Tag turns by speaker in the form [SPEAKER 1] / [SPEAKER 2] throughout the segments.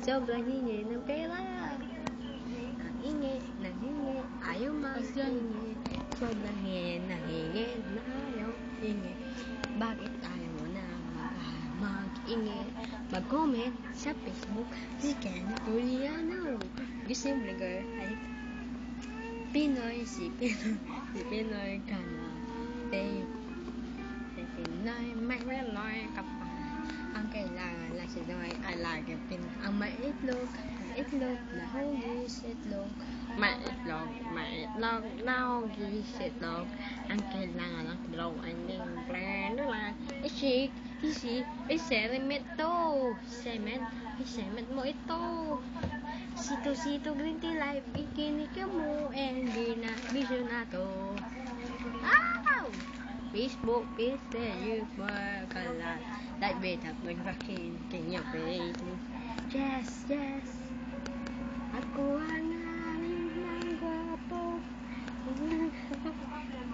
[SPEAKER 1] sobrang hingi ng pera. Nang hingi, ayaw maghingi. Sobrang hingi, nang hingi, na ayaw hingi. Bakit ayaw mo na mag-hingi? Mag-comment sa Facebook si Ken Juliano. Gusto yung vlogger ay Pinoy, si Pinoy ka na. Si Pinoy, may Pinoy ka pa. Ang kailangan lang si Pinoy ay lagi Pinoy. Ang maitlog na hugis itlog. Maitlog na hugis itlog. Ang kailangan lang si Pinoy ay plano lang. I-cement mo ito. Sito green tea live, ikinig ka mo, hindi na visionato. Facebook, YouTube, kalat, like beta, mag-rakin, kanya Facebook. Yes. Ako ang aling ng gwapo.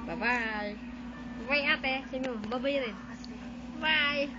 [SPEAKER 1] Bye-bye. Bye ate, sino? Bye-bye rin. Bye.